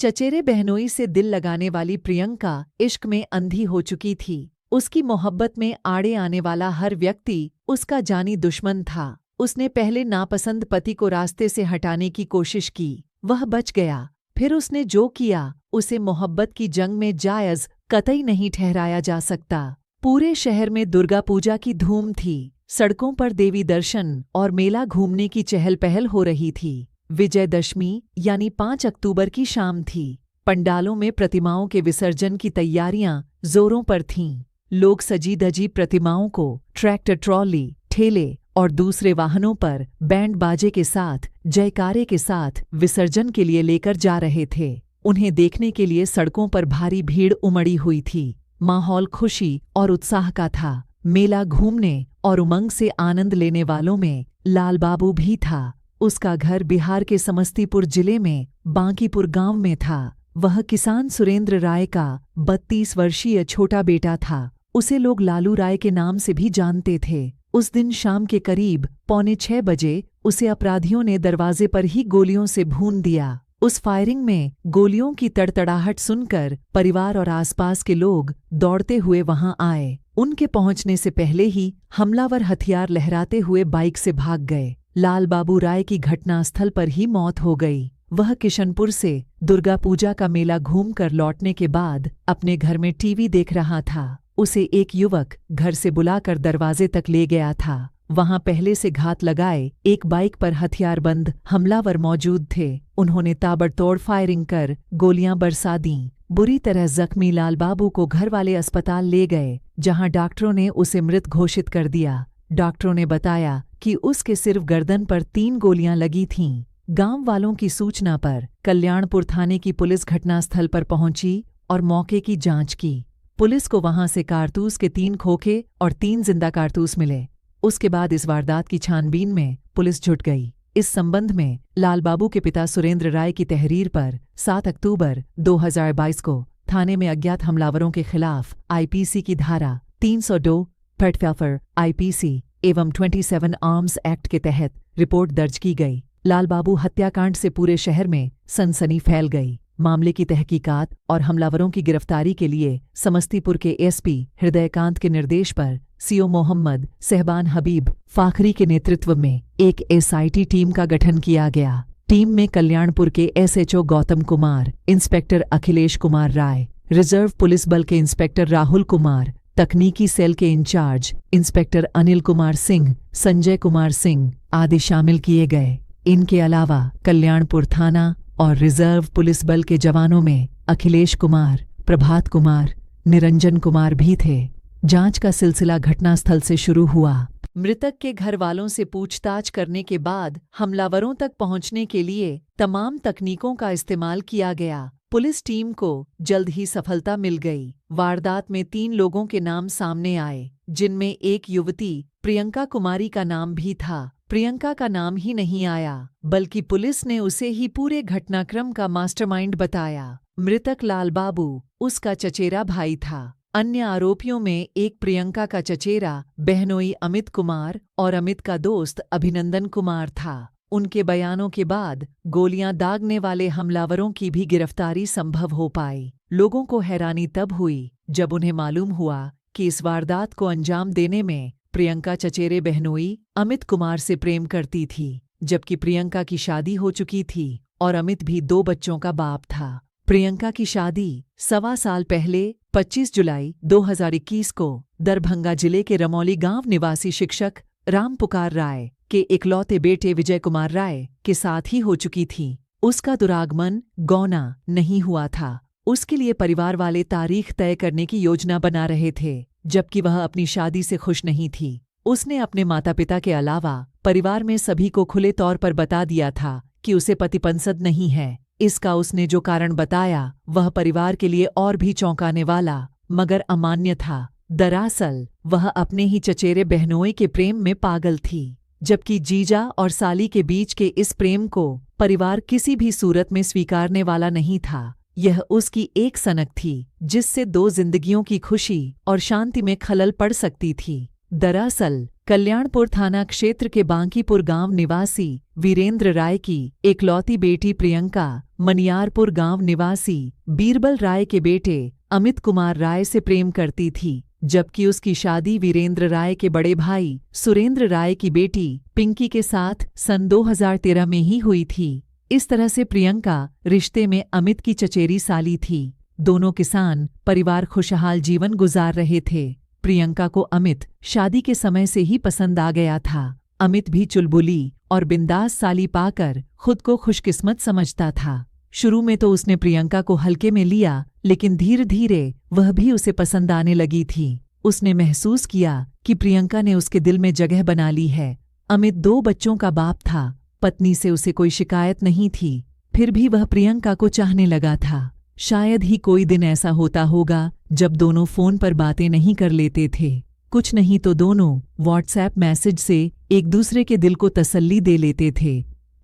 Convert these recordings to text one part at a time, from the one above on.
चचेरे बहनोई से दिल लगाने वाली प्रियंका इश्क में अंधी हो चुकी थी। उसकी मोहब्बत में आड़े आने वाला हर व्यक्ति उसका जानी दुश्मन था। उसने पहले नापसंद पति को रास्ते से हटाने की कोशिश की, वह बच गया। फिर उसने जो किया उसे मोहब्बत की जंग में जायज़ कतई नहीं ठहराया जा सकता। पूरे शहर में दुर्गा पूजा की धूम थी। सड़कों पर देवी दर्शन और मेला घूमने की चहल पहल हो रही थी। विजयदशमी यानी 5 अक्टूबर की शाम थी। पंडालों में प्रतिमाओं के विसर्जन की तैयारियां जोरों पर थीं। लोग सजी धजी प्रतिमाओं को ट्रैक्टर, ट्रॉली, ठेले और दूसरे वाहनों पर बैंड बाजे के साथ, जयकारे के साथ विसर्जन के लिए लेकर जा रहे थे। उन्हें देखने के लिए सड़कों पर भारी भीड़ उमड़ी हुई थी। माहौल खुशी और उत्साह का था। मेला घूमने और उमंग से आनंद लेने वालों में लाल बाबू भी था। उसका घर बिहार के समस्तीपुर जिले में बांकीपुर गांव में था। वह किसान सुरेंद्र राय का 32 वर्षीय छोटा बेटा था। उसे लोग लालू राय के नाम से भी जानते थे। उस दिन शाम के करीब 5:45 बजे उसे अपराधियों ने दरवाजे पर ही गोलियों से भून दिया। उस फायरिंग में गोलियों की तड़तड़ाहट सुनकर परिवार और आसपास के लोग दौड़ते हुए वहां आए। उनके पहुंचने से पहले ही हमलावर हथियार लहराते हुए बाइक से भाग गए। लाल बाबू राय की घटनास्थल पर ही मौत हो गई। वह किशनपुर से दुर्गा पूजा का मेला घूमकर लौटने के बाद अपने घर में टीवी देख रहा था। उसे एक युवक घर से बुलाकर दरवाजे तक ले गया था। वहां पहले से घात लगाए एक बाइक पर हथियारबंद हमलावर मौजूद थे। उन्होंने ताबड़तोड़ फायरिंग कर गोलियां बरसा दीं। बुरी तरह जख्मी लाल बाबू को घर वाले अस्पताल ले गए, जहां डॉक्टरों ने उसे मृत घोषित कर दिया। डॉक्टरों ने बताया कि उसके सिर्फ गर्दन पर 3 गोलियां लगी थीं। गांव वालों की सूचना पर कल्याणपुर थाने की पुलिस घटनास्थल पर पहुंची और मौके की जांच की। पुलिस को वहां से कारतूस के 3 खोखे और 3 जिंदा कारतूस मिले। उसके बाद इस वारदात की छानबीन में पुलिस जुट गई। इस संबंध में लाल बाबू के पिता सुरेंद्र राय की तहरीर पर 7 अक्टूबर 2022 को थाने में अज्ञात हमलावरों के खिलाफ आईपीसी की धारा 302 पेटफेफर आईपीसी एवं 27 आर्म्स एक्ट के तहत रिपोर्ट दर्ज की गई। लाल बाबू हत्याकांड से पूरे शहर में सनसनी फैल गई। मामले की तहकीकात और हमलावरों की गिरफ्तारी के लिए समस्तीपुर के एसपी हृदयकांत के निर्देश पर सीओ मोहम्मद सहबान हबीब फाखरी के नेतृत्व में एक एसआईटी टीम का गठन किया गया। टीम में कल्याणपुर के SHO Gautam Kumar, inspector Akhilesh Kumar Rai, reserve police बल के इंस्पेक्टर राहुल कुमार, तकनीकी सेल के इंचार्ज इंस्पेक्टर अनिल कुमार सिंह, संजय कुमार सिंह आदि शामिल किए गए। इनके अलावा कल्याणपुर थाना और रिजर्व पुलिस बल के जवानों में अखिलेश कुमार, प्रभात कुमार, निरंजन कुमार भी थे। जांच का सिलसिला घटनास्थल से शुरू हुआ। मृतक के घर वालों से पूछताछ करने के बाद हमलावरों तक पहुंचने के लिए तमाम तकनीकों का इस्तेमाल किया गया। पुलिस टीम को जल्द ही सफलता मिल गई। वारदात में 3 लोगों के नाम सामने आए, जिनमें एक युवती प्रियंका कुमारी का नाम भी था। प्रियंका का नाम ही नहीं आया, बल्कि पुलिस ने उसे ही पूरे घटनाक्रम का मास्टरमाइंड बताया। मृतक लाल बाबू उसका चचेरा भाई था। अन्य आरोपियों में एक प्रियंका का चचेरा बहनोई अमित कुमार और अमित का दोस्त अभिनंदन कुमार था। उनके बयानों के बाद गोलियां दागने वाले हमलावरों की भी गिरफ्तारी संभव हो पाई। लोगों को हैरानी तब हुई जब उन्हें मालूम हुआ कि इस वारदात को अंजाम देने में प्रियंका चचेरे बहनोई अमित कुमार से प्रेम करती थी, जबकि प्रियंका की शादी हो चुकी थी और अमित भी 2 बच्चों का बाप था। प्रियंका की शादी 1.25 साल पहले 25 जुलाई 2021 को दरभंगा जिले के रमौली गांव निवासी शिक्षक राम पुकार राय के इकलौते बेटे विजय कुमार राय के साथ ही हो चुकी थी। उसका दुरागमन गौना नहीं हुआ था। उसके लिए परिवार वाले तारीख तय करने की योजना बना रहे थे, जबकि वह अपनी शादी से खुश नहीं थी। उसने अपने माता पिता के अलावा परिवार में सभी को खुले तौर पर बता दिया था कि उसे पति पसंद नहीं है। इसका उसने जो कारण बताया वह परिवार के लिए और भी चौंकाने वाला मगर अमान्य था। दरअसल वह अपने ही चचेरे बहनोई के प्रेम में पागल थी, जबकि जीजा और साली के बीच के इस प्रेम को परिवार किसी भी सूरत में स्वीकारने वाला नहीं था। यह उसकी एक सनक थी जिससे 2 जिंदगियों की खुशी और शांति में खलल पड़ सकती थी। दरअसल कल्याणपुर थाना क्षेत्र के बांकीपुर गांव निवासी वीरेंद्र राय की एकलौती बेटी प्रियंका मनियारपुर गांव निवासी बीरबल राय के बेटे अमित कुमार राय से प्रेम करती थी, जबकि उसकी शादी वीरेंद्र राय के बड़े भाई सुरेंद्र राय की बेटी पिंकी के साथ सन 2013 में ही हुई थी। इस तरह से प्रियंका रिश्ते में अमित की चचेरी साली थी। दोनों किसान परिवार खुशहाल जीवन गुजार रहे थे। प्रियंका को अमित शादी के समय से ही पसंद आ गया था। अमित भी चुलबुली और बिंदास साली पाकर खुद को खुशकिस्मत समझता था। शुरू में तो उसने प्रियंका को हल्के में लिया, लेकिन धीरे धीरे वह भी उसे पसंद आने लगी थी। उसने महसूस किया कि प्रियंका ने उसके दिल में जगह बना ली है। अमित 2 बच्चों का बाप था। पत्नी से उसे कोई शिकायत नहीं थी, फिर भी वह प्रियंका को चाहने लगा था। शायद ही कोई दिन ऐसा होता होगा जब दोनों फोन पर बातें नहीं कर लेते थे। कुछ नहीं तो दोनों व्हाट्सएप मैसेज से एक दूसरे के दिल को तसल्ली दे लेते थे।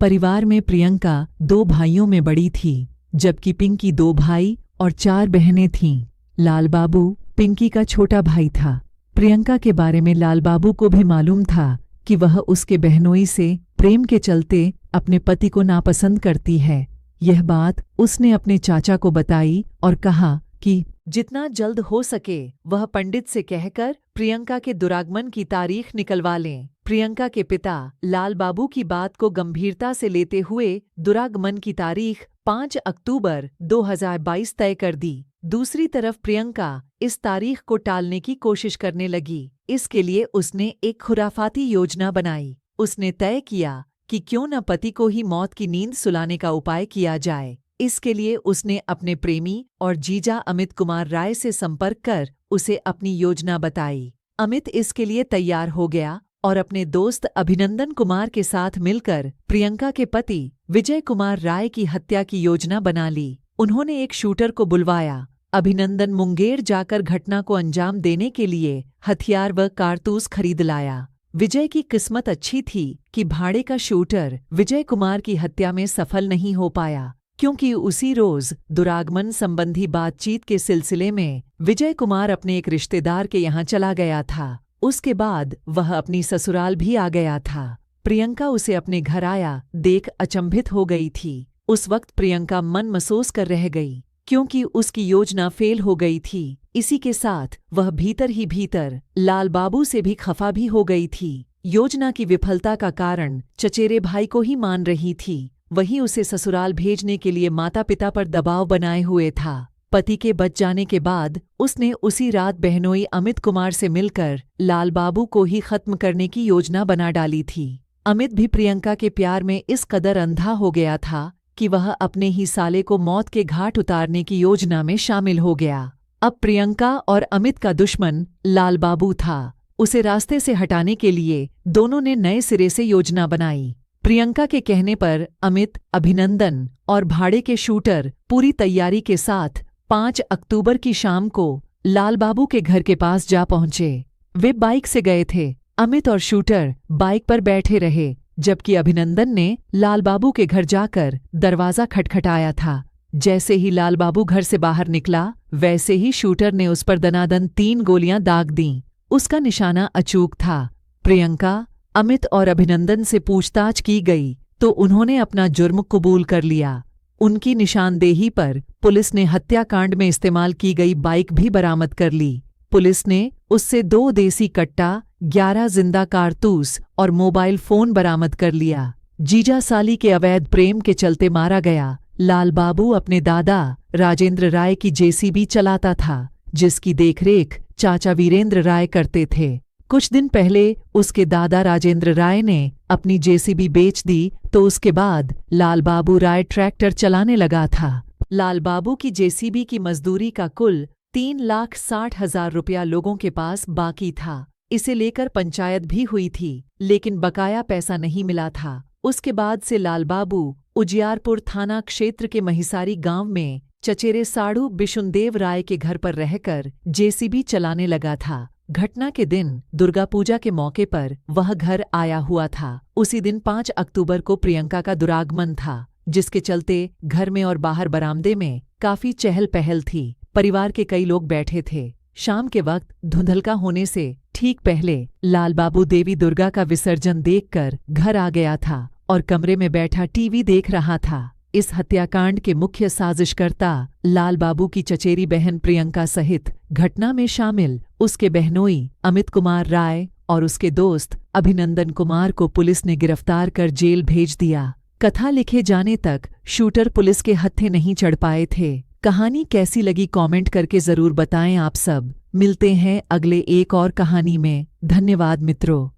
परिवार में प्रियंका 2 भाइयों में बड़ी थी, जबकि पिंकी 2 भाई और 4 बहनें थीं। लालबाबू पिंकी का छोटा भाई था। प्रियंका के बारे में लालबाबू को भी मालूम था कि वह उसके बहनोई से प्रेम के चलते अपने पति को नापसंद करती है। यह बात उसने अपने चाचा को बताई और कहा कि जितना जल्द हो सके वह पंडित से कहकर प्रियंका के दुरागमन की तारीख निकलवा लें। प्रियंका के पिता लालबाबू की बात को गंभीरता से लेते हुए दुरागमन की तारीख 5 अक्टूबर 2022 तय कर दी। दूसरी तरफ प्रियंका इस तारीख को टालने की कोशिश करने लगी। इसके लिए उसने एक खुराफाती योजना बनाई। उसने तय किया कि क्यों न पति को ही मौत की नींद सुलाने का उपाय किया जाए। इसके लिए उसने अपने प्रेमी और जीजा अमित कुमार राय से संपर्क कर उसे अपनी योजना बताई। अमित इसके लिए तैयार हो गया और अपने दोस्त अभिनंदन कुमार के साथ मिलकर प्रियंका के पति विजय कुमार राय की हत्या की योजना बना ली। उन्होंने एक शूटर को बुलवाया। अभिनंदन मुंगेर जाकर घटना को अंजाम देने के लिए हथियार व कारतूस खरीद लाया। विजय की किस्मत अच्छी थी कि भाड़े का शूटर विजय कुमार की हत्या में सफल नहीं हो पाया, क्योंकि उसी रोज दुरागमन संबंधी बातचीत के सिलसिले में विजय कुमार अपने एक रिश्तेदार के यहाँ चला गया था। उसके बाद वह अपनी ससुराल भी आ गया था। प्रियंका उसे अपने घर आया देख अचंभित हो गई थी। उस वक्त प्रियंका मन मसोस कर रह गई, क्योंकि उसकी योजना फेल हो गई थी। इसी के साथ वह भीतर ही भीतर लालबाबू से भी खफा भी हो गई थी। योजना की विफलता का कारण चचेरे भाई को ही मान रही थी। वही उसे ससुराल भेजने के लिए माता पिता पर दबाव बनाए हुए था। पति के बच जाने के बाद उसने उसी रात बहनोई अमित कुमार से मिलकर लालबाबू को ही खत्म करने की योजना बना डाली थी। अमित भी प्रियंका के प्यार में इस कदर अंधा हो गया था कि वह अपने ही साले को मौत के घाट उतारने की योजना में शामिल हो गया। अब प्रियंका और अमित का दुश्मन लालबाबू था। उसे रास्ते से हटाने के लिए दोनों ने नए सिरे से योजना बनाई। प्रियंका के कहने पर अमित, अभिनंदन और भाड़े के शूटर पूरी तैयारी के साथ 5 अक्टूबर की शाम को लालबाबू के घर के पास जा पहुंचे। वे बाइक से गए थे। अमित और शूटर बाइक पर बैठे रहे, जबकि अभिनंदन ने लालबाबू के घर जाकर दरवाजा खटखटाया था। जैसे ही लालबाबू घर से बाहर निकला, वैसे ही शूटर ने उस पर दनादन 3 गोलियां दाग दीं। उसका निशाना अचूक था। प्रियंका, अमित और अभिनंदन से पूछताछ की गई तो उन्होंने अपना जुर्म कबूल कर लिया। उनकी निशानदेही पर पुलिस ने हत्याकांड में इस्तेमाल की गई बाइक भी बरामद कर ली। पुलिस ने उससे 2 देसी कट्टा, 11 जिंदा कारतूस और मोबाइल फोन बरामद कर लिया। जीजा साली के अवैध प्रेम के चलते मारा गया लालबाबू अपने दादा राजेंद्र राय की जेसीबी चलाता था, जिसकी देखरेख चाचा वीरेंद्र राय करते थे। कुछ दिन पहले उसके दादा राजेंद्र राय ने अपनी जेसीबी बेच दी तो उसके बाद लालबाबू राय ट्रैक्टर चलाने लगा था। लालबाबू की जेसीबी की मजदूरी का कुल 3,60,000 रुपया लोगों के पास बाकी था। इसे लेकर पंचायत भी हुई थी, लेकिन बकाया पैसा नहीं मिला था। उसके बाद से लालबाबू उजियारपुर थाना क्षेत्र के महिसारी गांव में चचेरे साड़ू बिशुनदेव राय के घर पर रहकर जेसीबी चलाने लगा था। घटना के दिन दुर्गा पूजा के मौके पर वह घर आया हुआ था। उसी दिन 5 अक्टूबर को प्रियंका का दुरागमन था, जिसके चलते घर में और बाहर बरामदे में काफी चहल पहल थी। परिवार के कई लोग बैठे थे। शाम के वक्त धुंधलका होने से ठीक पहले लालबाबू देवी दुर्गा का विसर्जन देखकर घर आ गया था और कमरे में बैठा टीवी देख रहा था। इस हत्याकांड के मुख्य साजिशकर्ता लालबाबू की चचेरी बहन प्रियंका सहित घटना में शामिल उसके बहनोई अमित कुमार राय और उसके दोस्त अभिनंदन कुमार को पुलिस ने गिरफ्तार कर जेल भेज दिया। कथा लिखे जाने तक शूटर पुलिस के हत्थे नहीं चढ़ पाए थे। कहानी कैसी लगी कमेंट करके जरूर बताएं आप सब। मिलते हैं अगले एक और कहानी में। धन्यवाद मित्रों।